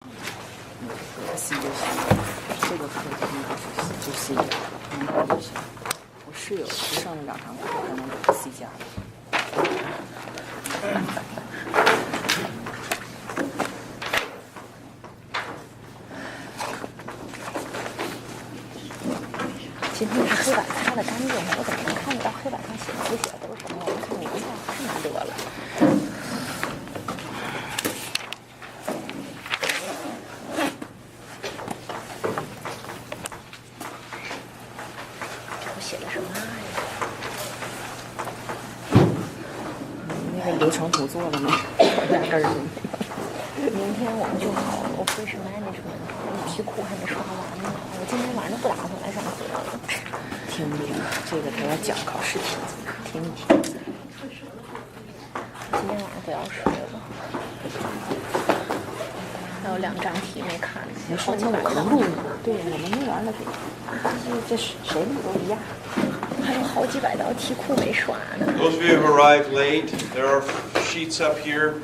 C 就行，这个课就 C 加了，就行。我室友去上了2堂课，才能给 C 加了。今天是黑板擦的干净吗？我怎么能看得到黑板上写的都是什么？我们看名字太难得了。这我写的什么呀？那个流程图做了没？压根儿就没有。明天我们就考 Operation Management， 题库还没刷完呢。我今天晚上不打算来上课了。听一听，这个他要讲考试题，听一听。今天晚上不要睡了。还有2张题没看，你说你晚上录呢？对，我们录完了给。这谁录都一样。还有好几百道题库没刷呢。 Those of you who arrived late, there are sheets up here.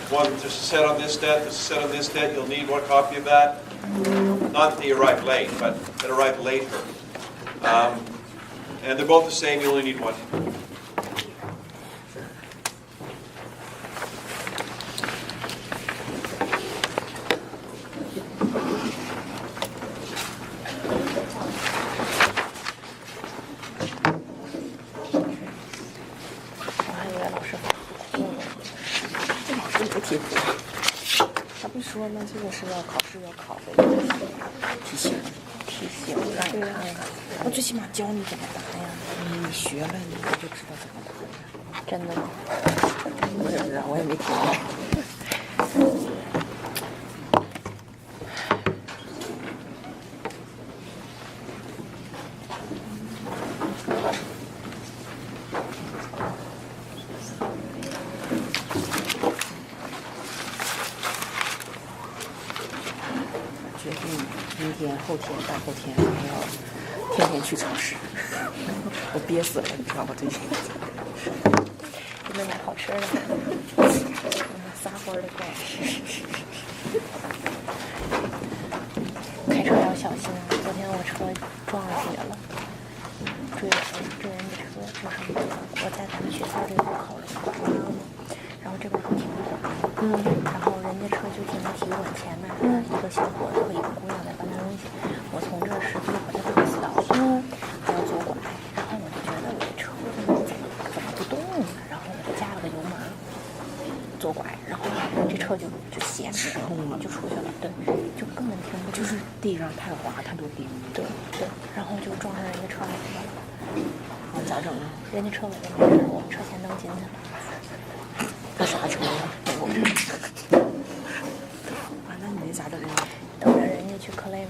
One to set on this debt, to set on this debt. You'll need one copy of that. Not that you arrived late, but that arrived later. And they're both the same. You only need one. 我还以为老师发题库呢。这老师没题库，他不说吗？这个是要考试要考的题型，让你看看。我最起码教你怎么答呀。你学了，你就知道怎么答呀。真的吗？我也不知道，我也没听过。决定明天、后天、大后天还要天天去超市，我憋死了，你知道吗？最近。准备买好吃的，撒欢的怪。开车要小心啊！昨天我车撞上去了，追人家车，就是我在咱们学校这个路口的拐弯嘛，然后这边不停的拐，然后人家车就停在体育馆前面，一个小伙子和一个姑娘在搬东西，我从这使劲把他打死倒了，还要左拐，然后我就觉得我这车怎么不动呢？然后我就加了个油门，左拐，然后这车就斜着就出去了，对，就根本停不住，就是地上太滑，太多冰。对，然后就撞上人家车尾巴了。我咋整啊？人家车尾巴没事，我们车前灯进去了。他啥车呀？啊，那你那咋整啊？等着人家去 claim，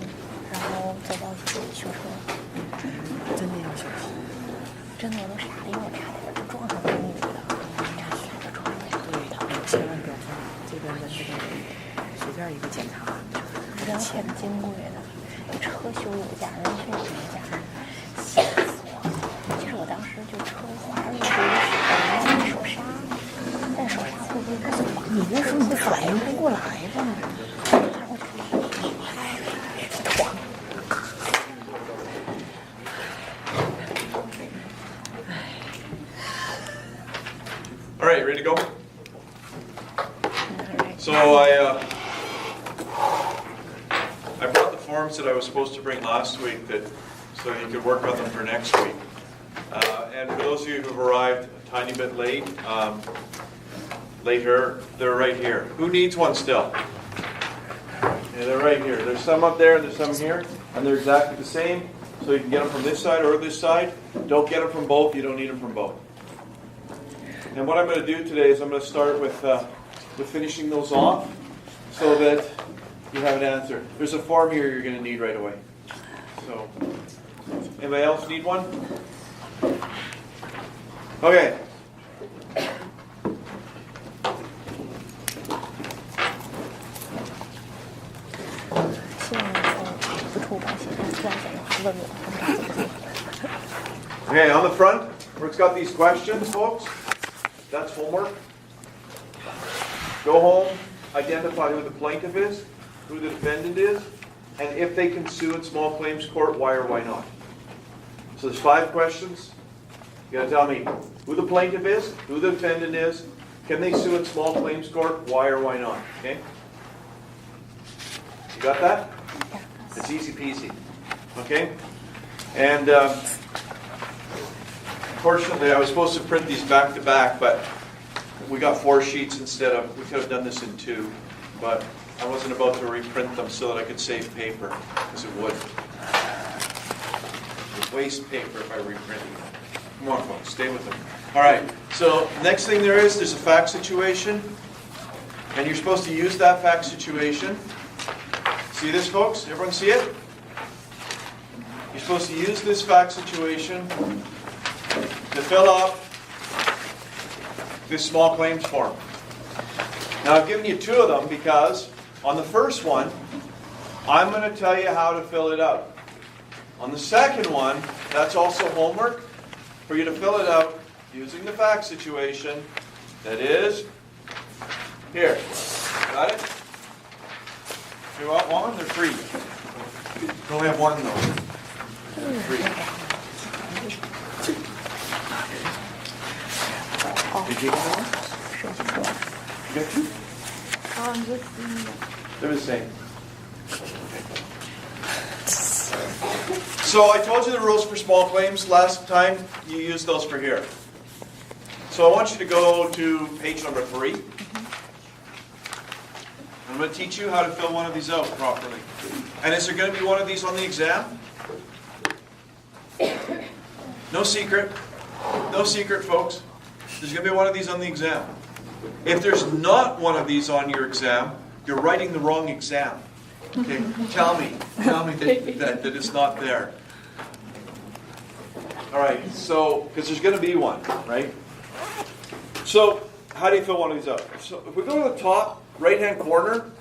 然后走到修车。真的要小心。真的我都傻了，因为我差点就撞上那个女的，差点就撞上那个。对，千万不要撞。这边的这个随便一个检查，不要很金贵的，车修有价，人确实有价，吓死我了。其实我当时就车滑着就手刹，但手刹会不会不滑？你那时候你反应不过来吧？然后就晃。All right, ready to go? So I brought the forms that I was supposed to bring last week, so you could work on them for next week. And for those of you who've arrived a tiny bit later, they're right here. Who needs one still? Yeah, they're right here. There's some up there and there's some here, and they're exactly the same. So you can get them from this side or this side. Don't get them from both. You don't need them from both. And what I'm going to do today is I'm going to start with finishing those off so that you have an answer. There's a form here you're going to need right away. So, anybody else need one? Okay. Okay, on the front, where it's got these questions, folks, that's homework. Go home, identify who the plaintiff is, who the defendant is, and if they can sue in small claims court, why or why not. So there's 5 questions. You gotta tell me who the plaintiff is, who the defendant is, can they sue in small claims court, why or why not, okay? You got that? It's easy peasy, okay? And unfortunately, I was supposed to print these back to back, but we got 4 sheets instead of, we could have done this in 2, but I wasn't about to reprint them so that I could save paper, because it would waste paper if I reprinted them. Come on, folks, stay with them. All right, so next thing there's a fact situation, and you're supposed to use that fact situation. See this, folks? Everyone see it? You're supposed to use this fact situation to fill out this small claims form. Now, I've given you 2 of them because on the first one, I'm going to tell you how to fill it out. On the second one, that's also homework for you to fill it out using the fact situation that is here. Got it? You want one? They're free. You can only have one though. They're free. Did you get one? You got 2? They're the same. So I told you the rules for small claims last time. You used those for here. So I want you to go to page number 3. I'm going to teach you how to fill one of these out properly. And is there going to be one of these on the exam? No secret. No secret, folks. There's going to be one of these on the exam. If there's not one of these on your exam, you're writing the wrong exam. Okay? Tell me that it's not there. All right, so, because there's going to be one, right? So, how do you fill one of these out? So, if we go to the top right-hand corner,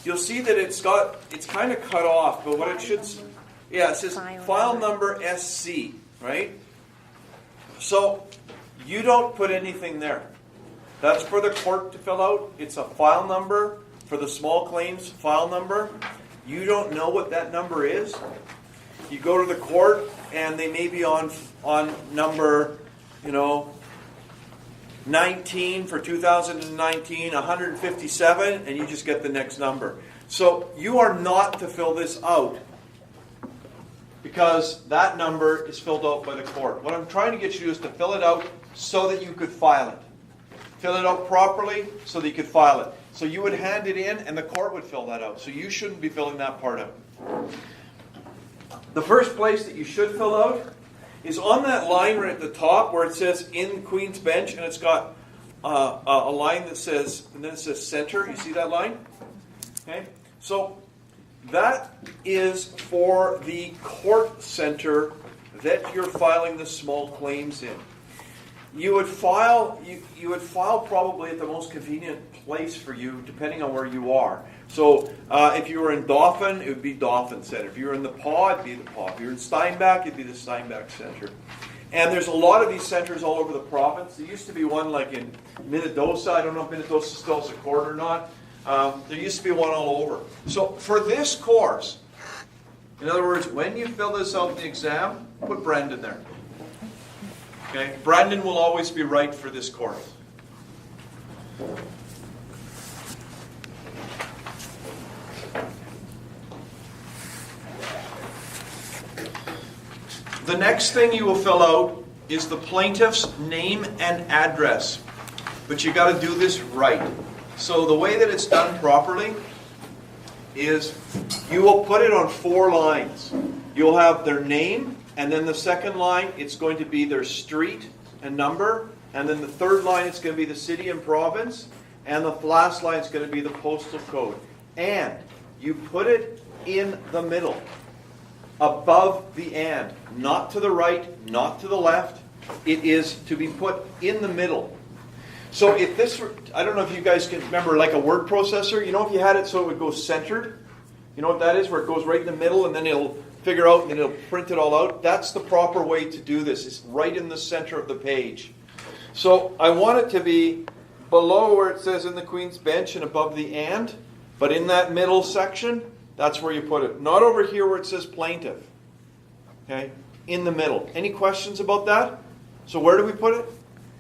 you'll see that it's kind of cut off, but what it should, it says file number SC, right? So, you don't put anything there. That's for the court to fill out. It's a file number for the small claims file number. You don't know what that number is. You go to the court and they may be on number, 19 for 2019, 157, and you just get the next number. So you are not to fill this out because that number is filled out by the court. What I'm trying to get you to do is to fill it out so that you could file it. Fill it out properly so that you could file it. So you would hand it in and the court would fill that out. So you shouldn't be filling that part out. The first place that you should fill out is on that line right at the top where it says in Queen's Bench, and it's got a line that says, and then it says center. You see that line? Okay. So that is for the court center that you're filing the small claims in. You would file probably at the most convenient place for you, depending on where you are. So if you were in Dauphin, it would be Dauphin Center. If you were in the Paw, it'd be the Paw. If you were in Steinbach, it'd be the Steinbach Center. And there's a lot of these centers all over the province. There used to be one like in Minnedosa. I don't know if Minnedosa still has a court or not. There used to be one all over. So for this course, in other words, when you fill this out in the exam, put Brandon there. Okay, Brandon will always be right for this course. The next thing you will fill out is the plaintiff's name and address. But you got to do this right. So the way that it's done properly is you will put it on 4 lines. You'll have their name, and then the second line, it's going to be their street and number. And then the third line, it's going to be the city and province. And the last line is going to be the postal code. And you put it in the middle, above the and. Not to the right, not to the left. It is to be put in the middle. So if this were, I don't know if you guys can remember like a word processor. You know if you had it so it would go centered? You know what that is? Where it goes right in the middle and then it'll figure out and then it'll print it all out. That's the proper way to do this. It's right in the center of the page. So I want it to be below where it says in the Queen's Bench and above the and. But in that middle section, that's where you put it. Not over here where it says plaintiff. Okay? In the middle. Any questions about that? So where do we put it?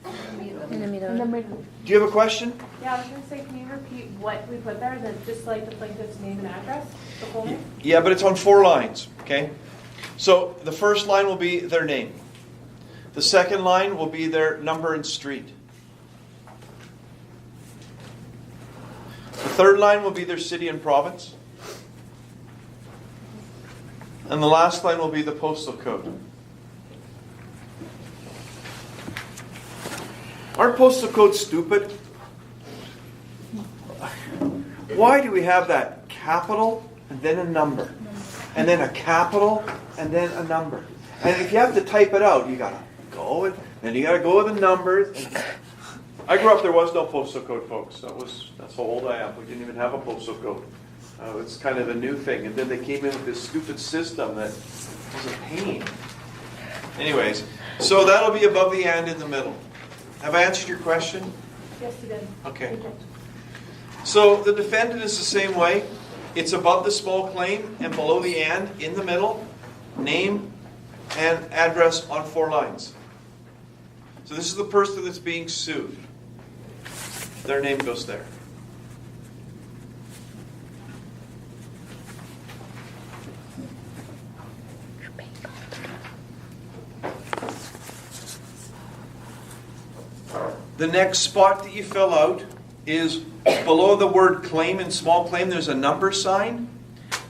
In the middle. In the middle. Do you have a question? Yeah, I was going to say, can you repeat what we put there? Is it just like the plaintiff's name and address? The full name? Yeah, but it's on 4 lines. Okay? So the first line will be their name. The second line will be their number and street. The third line will be their city and province. And the last line will be the postal code. Aren't postal codes stupid? Why do we have that capital and then a number? And then a capital and then a number. And if you have to type it out, you gotta go and then you gotta go with the numbers. And I grew up, there was no postal code, folks. That's how old I am. We didn't even have a postal code. It's kind of a new thing. And then they came in with this stupid system that was a pain. Anyways, so that'll be above the and in the middle. Have I answered your question? Yes, you did. Okay. Thank you. So the defendant is the same way. It's above the small claim and below the and in the middle. Name and address on 4 lines. So this is the person that's being sued. Their name goes there. The next spot that you fill out is below the word claim in small claim, there's a number sign.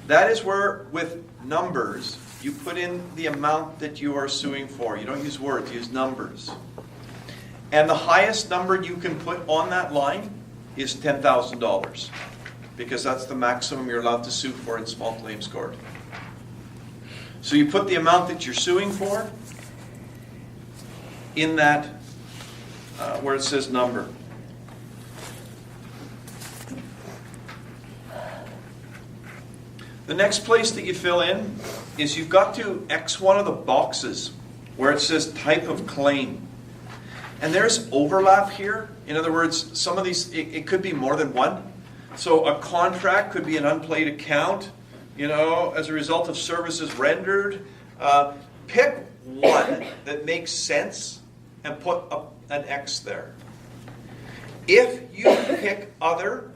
That is where, with numbers, you put in the amount that you are suing for. You don't use words, you use numbers. And the highest number you can put on that line is $10,000, because that's the maximum you're allowed to sue for in small claims court. So you put the amount that you're suing for in that where it says number. The next place that you fill in is you've got to X one of the boxes where it says type of claim. And there's overlap here. In other words, some of these, it could be more than one. So a contract could be an unpaid account, as a result of services rendered. Pick one that makes sense and put an X there. If you pick other,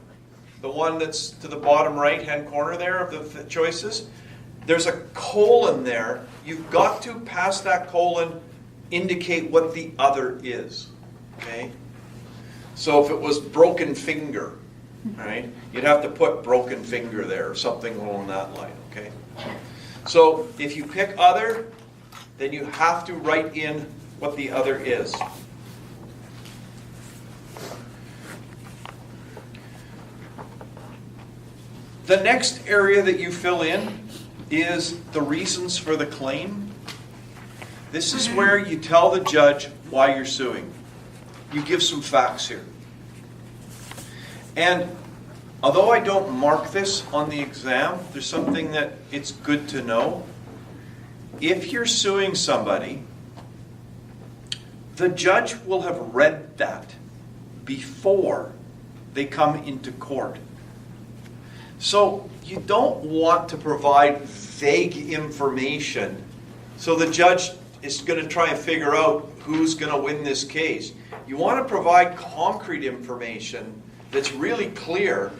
the one that's to the bottom right-hand corner there of the choices, there's a colon there. You've got to, past that colon, indicate what the other is. Okay? So if it was broken finger, right, you'd have to put broken finger there or something along that line. Okay? So if you pick other, then you have to write in what the other is. The next area that you fill in is the reasons for the claim. This is where you tell the judge why you're suing. You give some facts here. And although I don't mark this on the exam, there's something that it's good to know. If you're suing somebody, the judge will have read that before they come into court. So you don't want to provide vague information so the judge is going to try and figure out who's going to win this case. You want to provide concrete information that's really clear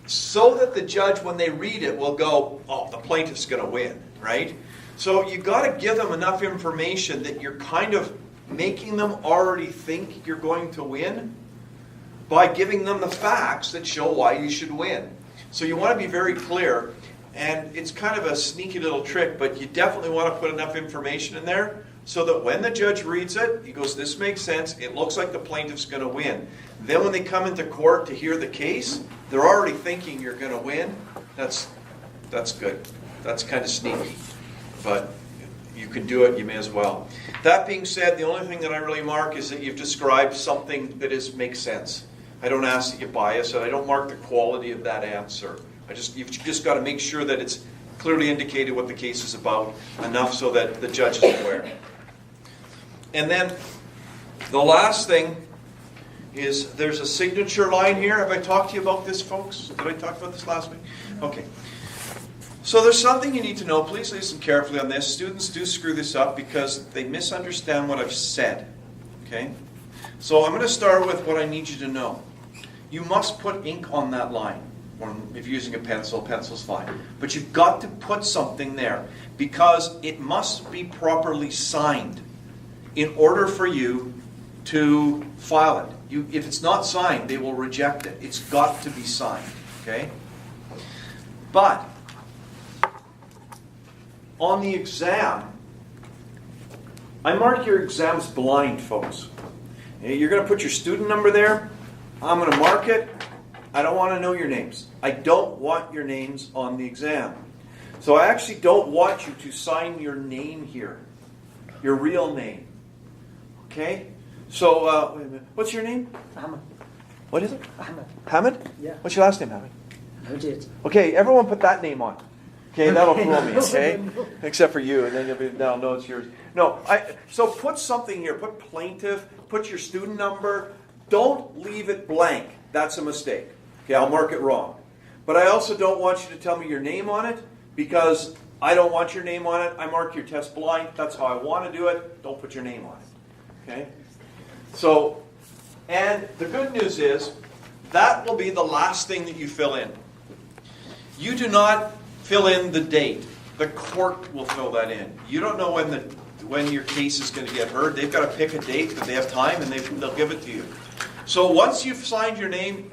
so that the judge, when they read it, will go, oh, the plaintiff's going to win, right? So you've got to give them enough information that you're kind of making them already think you're going to win by giving them the facts that show why you should win. So you want to be very clear, and it's kind of a sneaky little trick, but you definitely want to put enough information in there so that when the judge reads it, he goes, this makes sense, it looks like the plaintiff's going to win. Then when they come into court to hear the case, they're already thinking you're going to win. That's good. That's kind of sneaky, but you can do it, you may as well. That being said, the only thing that I really mark is that you've described something that makes sense. I don't ask that you bias it. I don't mark the quality of that answer. You've just got to make sure that it's clearly indicated what the case is about enough so that the judge is aware. And then the last thing is there's a signature line here. Have I talked to you about this, folks? Did I talk about this last week? Okay. So there's something you need to know. Please listen carefully on this. Students do screw this up because they misunderstand what I've said. Okay? So I'm going to start with what I need you to know. You must put ink on that line. Or if you're using a pencil, pencil's fine. But you've got to put something there because it must be properly signed in order for you to file it. If it's not signed, they will reject it. It's got to be signed. Okay? But on the exam, I mark your exams blind, folks. You're going to put your student number there. I'm going to mark it. I don't want to know your names. I don't want your names on the exam. So I actually don't want you to sign your name here, your real name. Okay? So, wait a minute. What's your name? Ahmed. What is it? Ahmed. Hamid? Yeah. What's your last name, Hamid? Majid. Okay, everyone put that name on. Okay, that'll fool me, okay? Except for you, and then you'll be, no, it's yours. No, so put something here. Put plaintiff, put your student number. Don't leave it blank. That's a mistake. Okay, I'll mark it wrong. But I also don't want you to tell me your name on it because I don't want your name on it. I mark your test blind. That's how I want to do it. Don't put your name on it. Okay? So, and the good news is that will be the last thing that you fill in. You do not fill in the date. The court will fill that in. You don't know when your case is going to get heard. They've got to pick a date that they have time, and they'll give it to you. So once you've signed your name,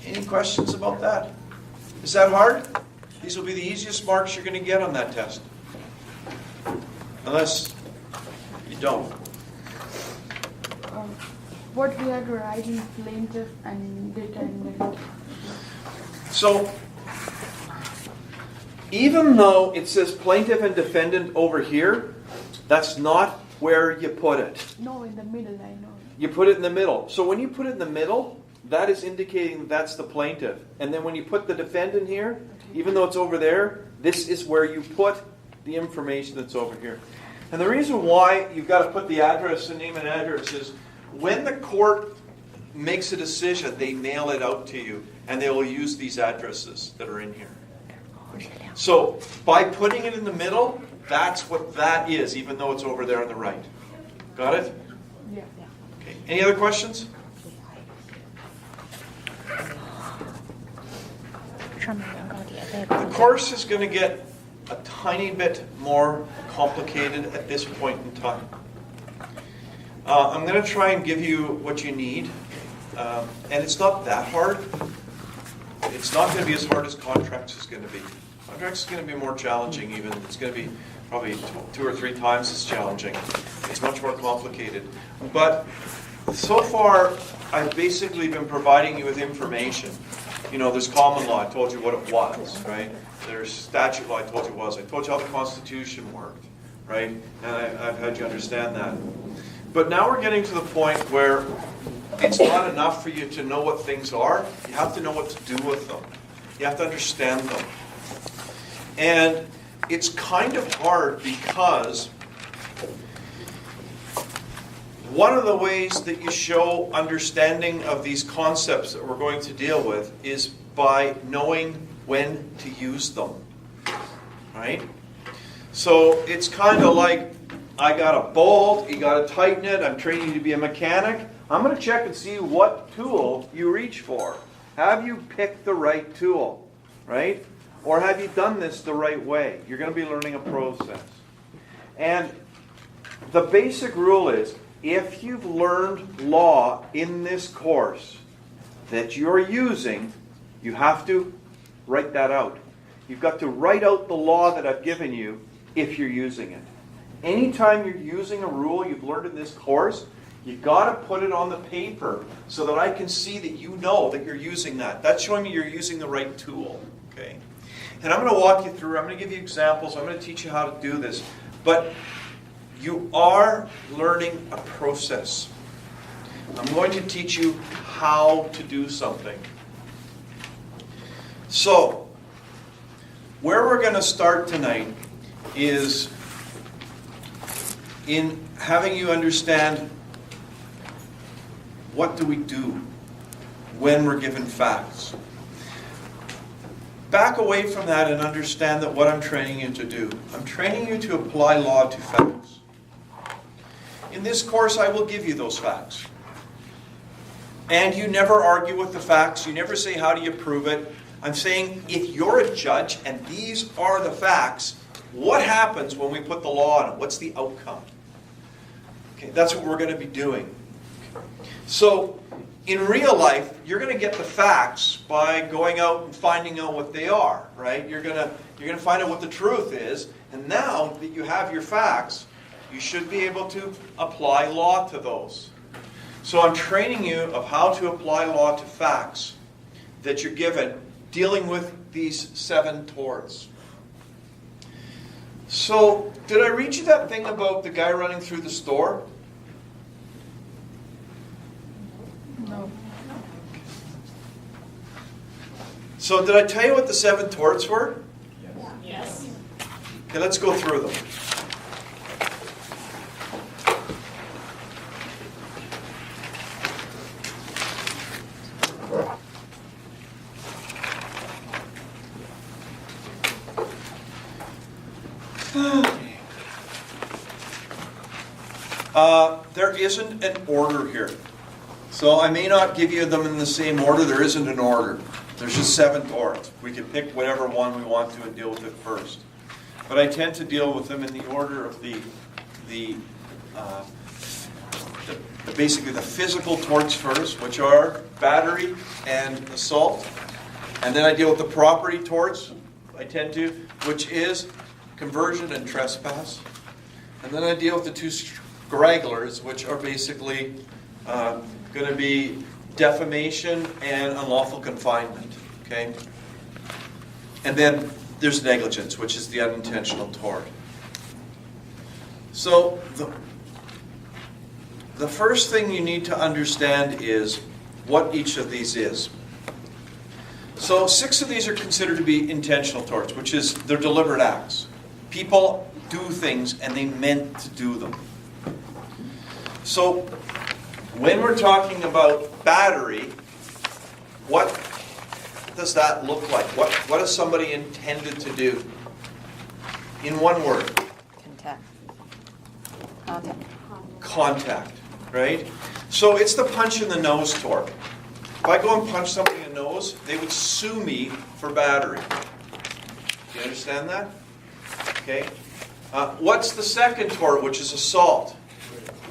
any questions about that? Is that hard? These will be the easiest marks you're going to get on that test. Unless you don't. What we are to write in plaintiff and defendant. So, even though it says plaintiff and defendant over here, that's not where you put it. No, in the middle, I know. You put it in the middle. So when you put it in the middle, that is indicating that's the plaintiff. And then when you put the defendant here, even though it's over there, this is where you put the information that's over here. And the reason why you've got to put the address, the name and address is when the court makes a decision, they mail it out to you, and they will use these addresses that are in here. So by putting it in the middle, that's what that is, even though it's over there on the right. Got it? Yeah. Okay. Any other questions? 上面原稿底下再 The course is going to get a tiny bit more complicated at this point in time. I'm going to try and give you what you need, and it's not that hard. It's not going to be as hard as contracts is going to be. Contracts is going to be more challenging even. It's going to be probably 2 or 3 times as challenging. It's much more complicated. But so far, I've basically been providing you with information. You know, there's common law, I told you what it was, right? There's statute law, I told you what it was. I told you how the Constitution worked, right? And I've had you understand that. But now we're getting to the point where it's not enough for you to know what things are. You have to know what to do with them. You have to understand them. And it's kind of hard because one of the ways that you show understanding of these concepts that we're going to deal with is by knowing when to use them, right? So it's kind of like, I got a bolt, you got to tighten it, I'm training you to be a mechanic. I'm going to check and see what tool you reach for. Have you picked the right tool, right? Or have you done this the right way? You're going to be learning a process. And the basic rule is, if you've learned law in this course that you're using, you have to write that out. You've got to write out the law that I've given you if you're using it. Anytime you're using a rule you've learned in this course, you've got to put it on the paper so that I can see that you know that you're using that. That's showing me you're using the right tool. Okay? And I'm going to walk you through, I'm going to give you examples, I'm going to teach you how to do this. But you are learning a process. I'm going to teach you how to do something. So, where we're going to start tonight is in having you understand what do we do when we're given facts? Back away from that and understand that what I'm training you to do. I'm training you to apply law to facts. In this course, I will give you those facts. And you never argue with the facts. You never say, how do you prove it? I'm saying, if you're a judge and these are the facts, what happens when we put the law on it? What's the outcome? Okay, that's what we're going to be doing. So, in real life, you're going to get the facts by going out and finding out what they are, right? You're going to find out what the truth is. And now that you have your facts, you should be able to apply law to those. So I'm training you of how to apply law to facts that you're given, dealing with these 7 torts. So, did I read you that thing about the guy running through the store? No. So, did I tell you what the 7 torts were? Yes. Okay, let's go through them. There isn't an order here. So I may not give you them in the same order. There isn't an order. There's just 7 torts. We can pick whatever one we want to and deal with it first. But I tend to deal with them in the order of basically the physical torts first, which are battery and assault. And then I deal with the property torts, I tend to, which is conversion and trespass. And then I deal with the 2 stragglers, which are basically going to be defamation and unlawful confinement. Okay? And then there's negligence, which is the unintentional tort. So the first thing you need to understand is what each of these is. So 6 of these are considered to be intentional torts, which is they're deliberate acts. People do things and they meant to do them. So when we're talking about battery, what does that look like? What is somebody intended to do? In one word. Contact, right? So it's the punch in the nose tort. If I go and punch somebody in the nose, they would sue me for battery. Do you understand that? Okay. What's the second tort, which is assault?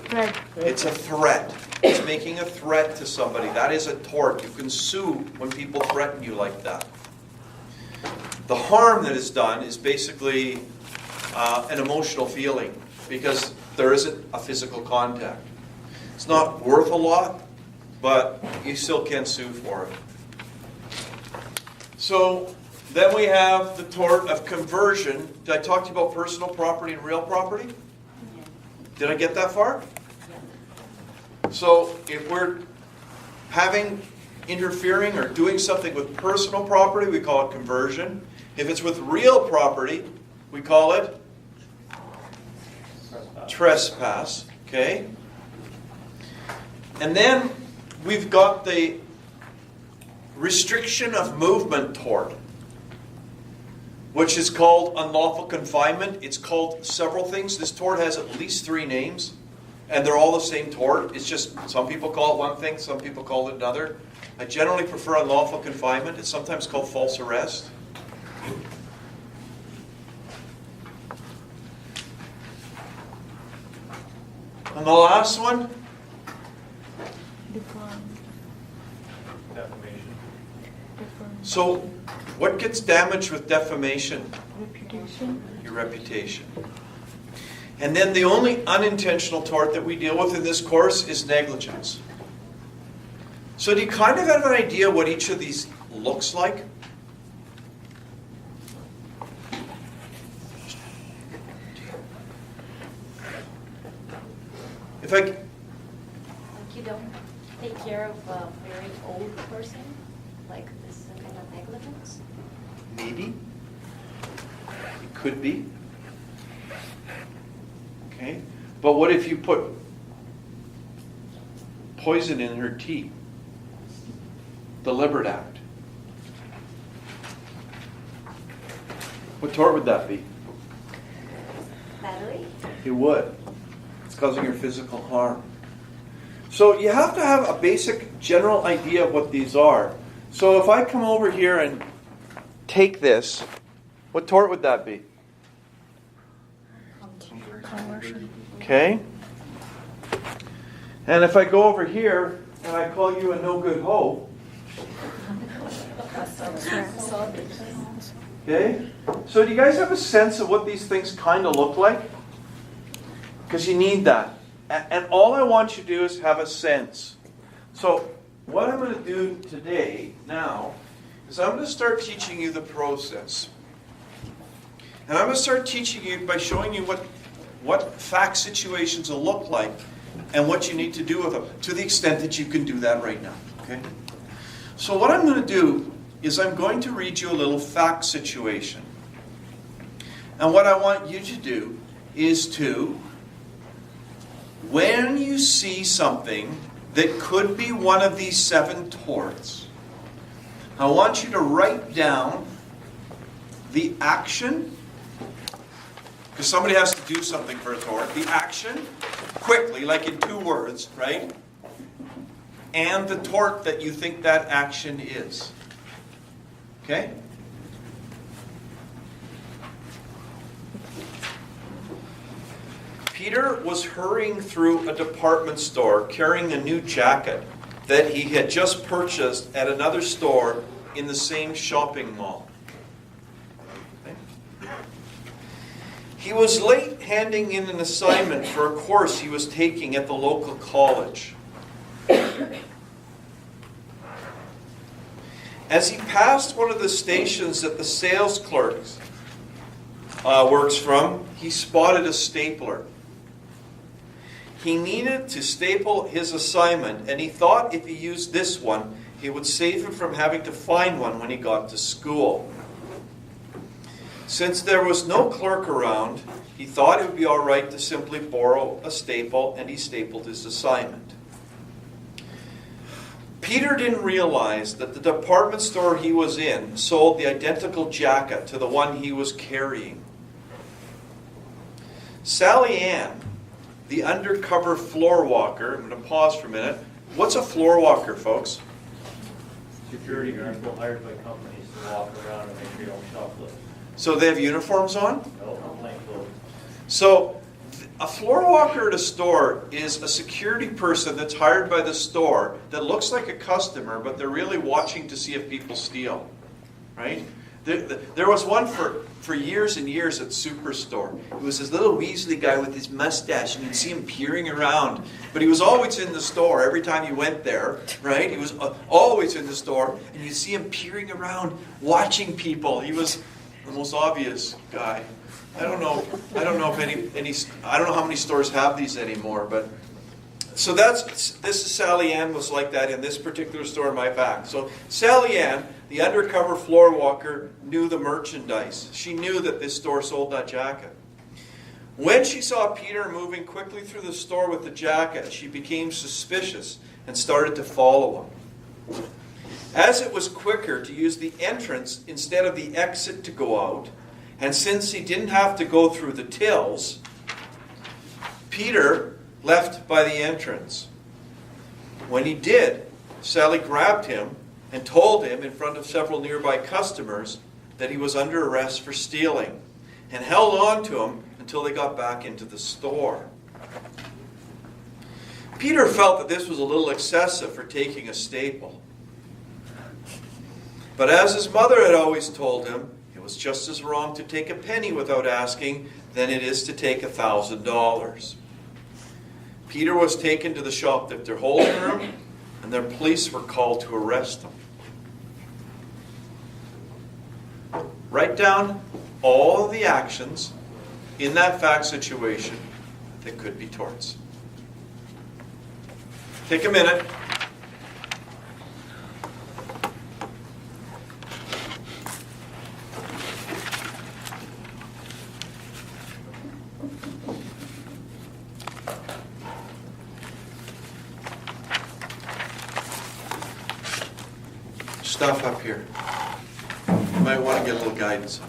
Threat. It's a threat. It's making a threat to somebody. That is a tort. You can sue when people threaten you like that. The harm that is done is basically an emotional feeling because there isn't a physical contact. It's not worth a lot, but you still can sue for it. So then we have the tort of conversion. Did I talk to you about personal property and real property? Did I get that far? So if we're interfering or doing something with personal property, we call it conversion. If it's with real property, we call it trespass. Okay? And then we've got the restriction of movement tort, which is called unlawful confinement. It's called several things. This tort has at least 3 names, and they're all the same tort. It's just some people call it one thing, some people call it another. I generally prefer unlawful confinement. It's sometimes called false arrest. And the last one? Defamation. So, what gets damaged with defamation? Reputation. Your reputation. And then the only unintentional tort that we deal with in this course is negligence. So do you kind of have an idea what each of these looks like? If I... Like you don't take care of a very old person, like this is a kind of negligence? Maybe. It could be. Okay. But what if you put poison in her tea. Deliberate act. What tort would that be? Battery? It would. It's causing her physical harm. So you have to have a basic general idea of what these are. So if I come over here and take this, what tort would that be? Coercion. Okay. And if I go over here and I call you a no good hoe, okay? So do you guys have a sense of what these things kind of look like? Because you need that. And all I want you to do is have a sense. So what I'm going to do today, now, is I'm going to start teaching you the process. And I'm going to start teaching you by showing you what fact situations will look like and what you need to do with them, to the extent that you can do that right now. Okay? So what I'm going to do is I'm going to read you a little fact situation. And what I want you to do is to, when you see something that could be one of these 7 torts, I want you to write down the action, because somebody has to do something for a tort, the action, quickly, like in 2 words, right? And the tort that you think that action is. Okay? Peter was hurrying through a department store carrying a new jacket that he had just purchased at another store in the same shopping mall. Okay? He was late handing in an assignment for a course he was taking at the local college. As he passed one of the stations that the sales clerk works from, he spotted a stapler. He needed to staple his assignment, and he thought if he used this one, it would save him from having to find one when he got to school. Since there was no clerk around, he thought it would be all right to simply borrow a staple, and he stapled his assignment. Peter didn't realize that the department store he was in sold the identical jacket to the one he was carrying. Sally Ann, the undercover floor walker, I'm going to pause for a minute. What's a floor walker, folks? Security guards go hired by companies to walk around and make sure you don't shoplift. So they have uniforms on? No, plain clothes. So a floor walker at a store is a security person that's hired by the store that looks like a customer, but they're really watching to see if people steal, right? There was one for years and years at Superstore. It was this little Weasley guy with his mustache, and you'd see him peering around. But he was always in the store every time you went there, right? He was always in the store, and you'd see him peering around, watching people. He was the most obvious guy. I don't know if I don't know how many stores have these anymore, but so this is Sally Ann was like that in this particular store in my back. So Sally Ann, the undercover floor walker, knew the merchandise. She knew that this store sold that jacket. When she saw Peter moving quickly through the store with the jacket, she became suspicious and started to follow him. As it was quicker to use the entrance instead of the exit to go out, and since he didn't have to go through the tills, Peter left by the entrance. When he did, Sally grabbed him and told him in front of several nearby customers that he was under arrest for stealing, and held on to him until they got back into the store. Peter felt that this was a little excessive for taking a staple. But as his mother had always told him, it was just as wrong to take a penny without asking than it is to take $1,000. Peter was taken to the shoplifter holding room, and the police were called to arrest him. Write down all of the actions in that fact situation that could be torts. Take a minute. stuff up here. You might want to get a little guidance.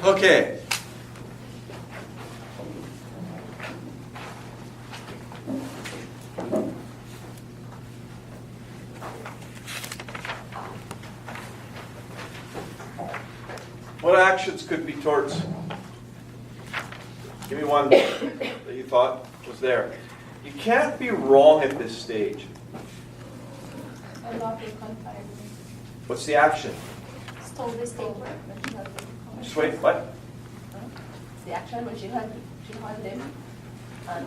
Okay. What actions could be torts? Give me one that you thought was there. You can't be wrong at this stage. Unlawful gunfire. What's the action? Stole the stapler. Just wait, what? The action when she had him and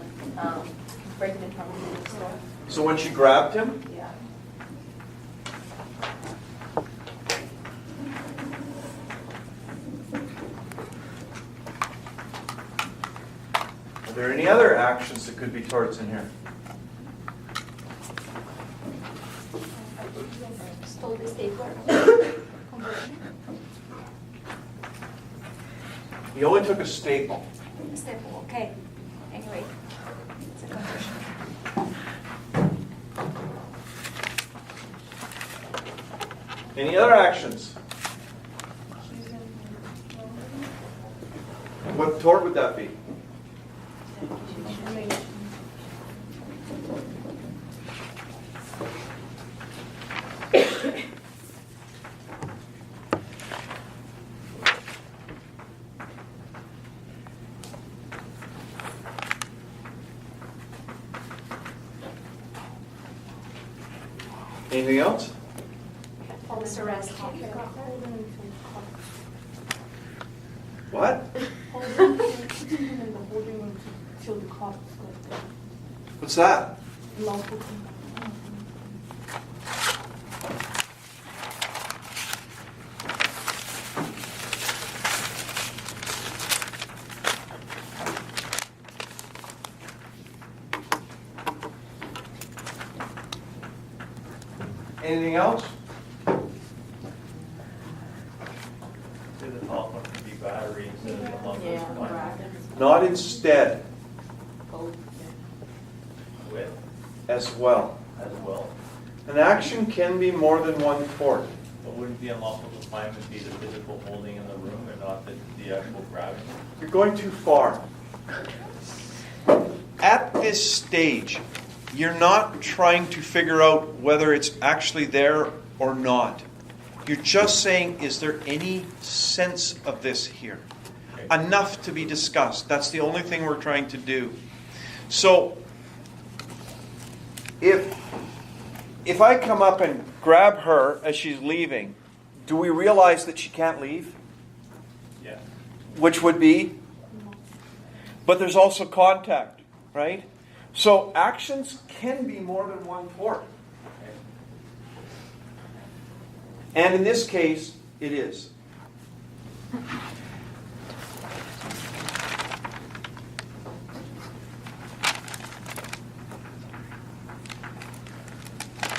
breaking in from the store. So when she grabbed him, Yeah. are there any other actions that could be torts in here? Stole the stapler. Conversion. He only took a staple. Staple, okay. Anyway, it's a conversion. Any other actions? What tort would that be? Anything else? False arrest. What? Till the cops What's that? lawful. Anything else? Say the top one could be battery instead of the lump Yeah. one. Not instead, With as well. as well. An action can be more than one tort. But wouldn't the unlawful confinement be the physical holding in the room and not the actual grabbing? You're going too far. At this stage, you're not trying to figure out whether it's actually there or not. You're just saying, is there any sense of this here? Okay. Enough to be discussed. That's the only thing we're trying to do. So, if I come up and grab her as she's leaving, do we realize that she can't leave? Yeah. Which would be? But there's also contact, right? So actions can be more than one tort. And in this case, it is.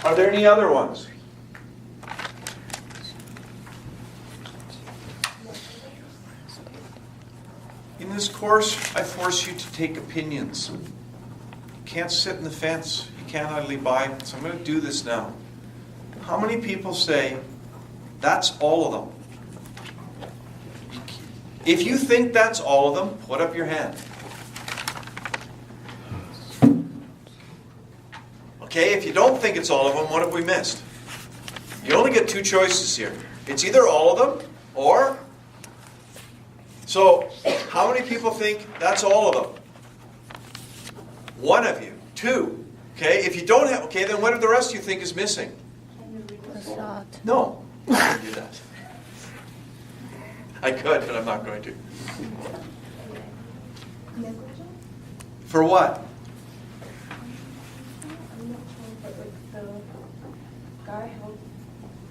Are there any other ones? In this course, I force you to take opinions. You can't sit in the fence. You can't idly buy. So I'm going to do this now. How many people say, that's all of them? If you think that's all of them, put up your hand. Okay, if you don't think it's all of them, what have we missed? You only get two choices here. It's either all of them or... So, how many people think that's all of them? One of you. Two. Okay, if you don't have... Okay, then what do the rest of you think is missing? No. I can't do that. I could, but I'm not going to. For what? I'm not sure, but like the guy held,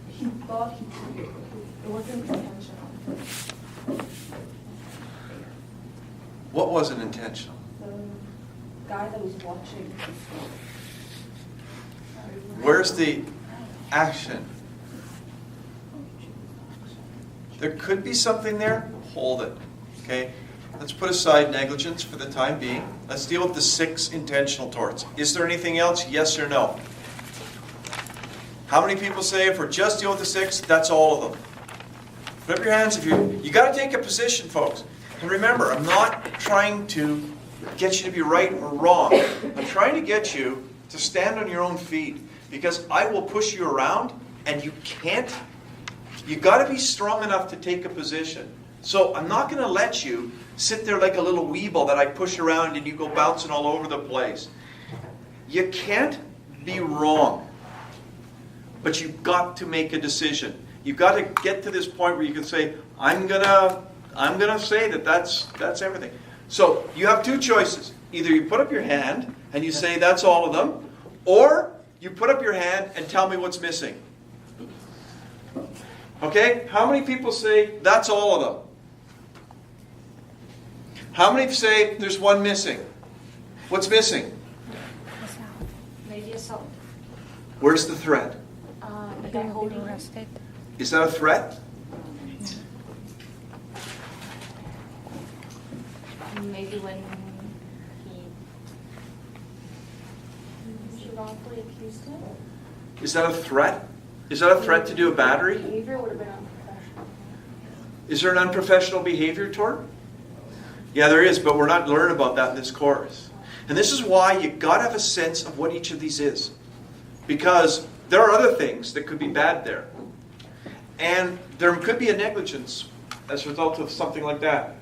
he thought he took it, but he It wasn't intentional. What wasn't intentional? The guy that was watching. Where's the action? There could be something there. Hold it. Okay? Let's put aside negligence for the time being. Let's deal with the 6 intentional torts. Is there anything else? Yes or no? How many people say if we're just dealing with the 6, that's all of them? Put up your hands if you got to take a position, folks. And remember, I'm not trying to get you to be right or wrong. I'm trying to get you to stand on your own feet, because I will push you around and you can't. You got to be strong enough to take a position. So I'm not going to let you sit there like a little weeble that I push around and you go bouncing all over the place. You can't be wrong, but you've got to make a decision. You've got to get to this point where you can say, I'm gonna say that's everything. So you have 2 choices. Either you put up your hand and you say that's all of them, or you put up your hand and tell me what's missing. Okay? How many people say that's all of them? How many say there's one missing? What's missing? Maybe assault. Where's the threat? The guy holding arrested. Is that a threat? Maybe when he wrongfully accused him. Is that a threat? Is that a threat to do a battery? Behavior would have been unprofessional. Is there an unprofessional behavior tort? Yeah, there is, but we're not learning about that in this course. And this is why you got to have a sense of what each of these is. Because there are other things that could be bad there. And there could be a negligence as a result of something like that.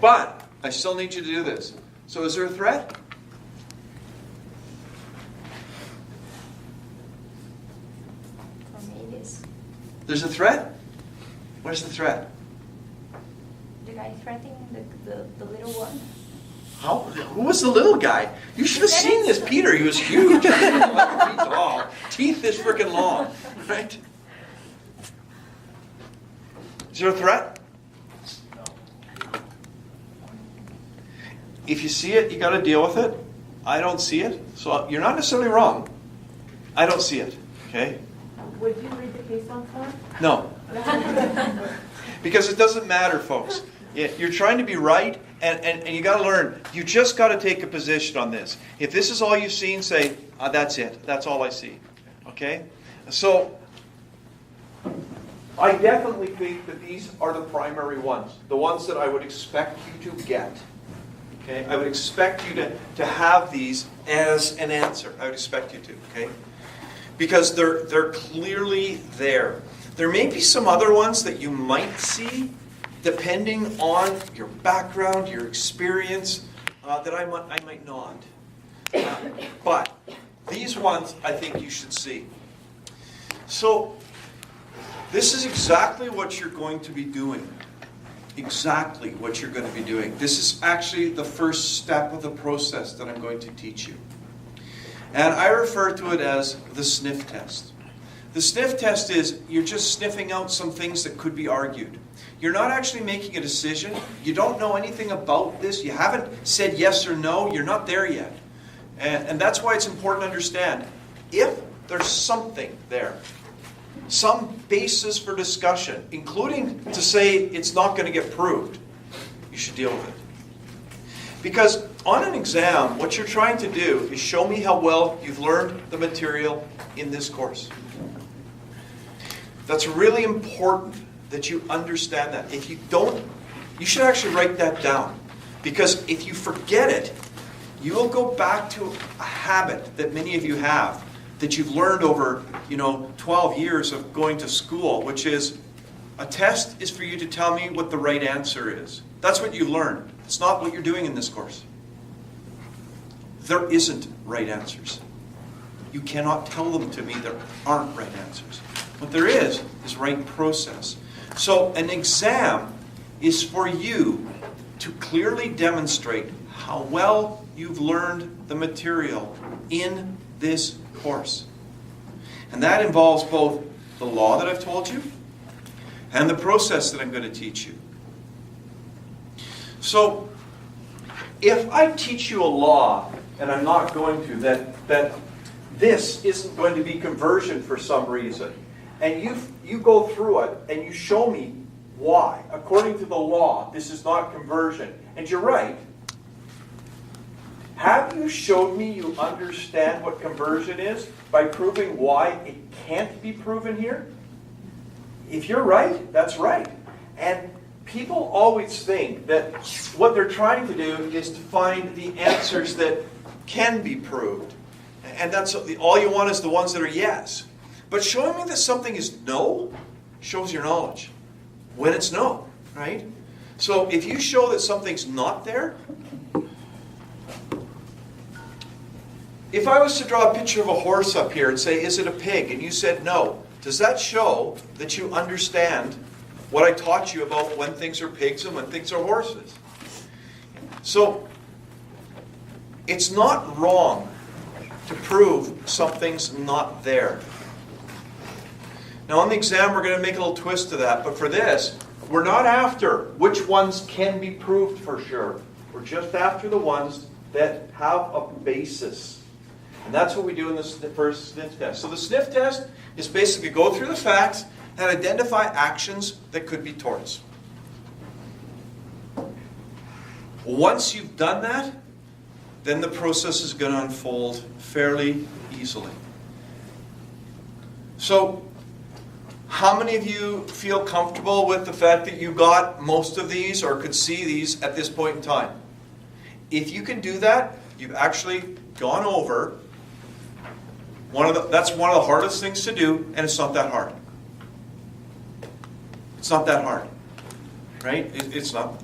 But I still need you to do this. So is there a threat? For me, it is. There's a threat? Where's the threat? The guy threatening the little one. How? Who was the little guy? You should have seen this Peter. He was huge. Teeth this freaking long. Right? Is there a threat? No. If you see it, you got to deal with it. I don't see it. So you're not necessarily wrong. I don't see it. Okay? Would you read the case on form? No. Because it doesn't matter, folks. You're trying to be right, and you got to learn. You just got to take a position on this. If this is all you've seen, say, that's it. That's all I see. Okay? So, I definitely think that these are the primary ones. The ones that I would expect you to get. Okay? I would expect you to have these as an answer. I would expect you to. Okay? Because they're clearly there. There may be some other ones that you might see, depending on your background, your experience, that I might not. But these ones I think you should see. So this is exactly what you're going to be doing. Exactly what you're going to be doing. This is actually the first step of the process that I'm going to teach you. And I refer to it as the sniff test. The sniff test is you're just sniffing out some things that could be argued. You're not actually making a decision. You don't know anything about this. You haven't said yes or no. You're not there yet. And that's why it's important to understand. If there's something there, some basis for discussion, including to say it's not going to get proved, you should deal with it. Because on an exam, what you're trying to do is show me how well you've learned the material in this course. That's really important that you understand that. If you don't, you should actually write that down. Because if you forget it, you will go back to a habit that many of you have, that you've learned over, 12 years of going to school, which is a test is for you to tell me what the right answer is. That's what you learn. It's not what you're doing in this course. There isn't right answers. You cannot tell them to me. There aren't right answers. What there is right process. So an exam is for you to clearly demonstrate how well you've learned the material in this course. And that involves both the law that I've told you, and the process that I'm going to teach you. So, if I teach you a law, and I'm not going to, that this isn't going to be conversion for some reason, and you go through it and you show me why, according to the law, this is not conversion, and you're right, have you showed me you understand what conversion is by proving why it can't be proven here? If you're right, that's right. And people always think that what they're trying to do is to find the answers that can be proved. And that's all you want is the ones that are yes. But showing me that something is no shows your knowledge. When it's no, right? So if you show that something's not there, if I was to draw a picture of a horse up here and say, is it a pig? And you said no, does that show that you understand what I taught you about when things are pigs and when things are horses? So, it's not wrong to prove something's not there. Now on the exam we're going to make a little twist to that, but for this, we're not after which ones can be proved for sure. We're just after the ones that have a basis. And that's what we do in the first sniff test. So the sniff test is basically go through the facts and identify actions that could be torts. Once you've done that, then the process is going to unfold fairly easily. So, how many of you feel comfortable with the fact that you got most of these or could see these at this point in time? If you can do that, you've actually gone over that's one of the hardest things to do, and it's not that hard. It's not that hard, right? It's not.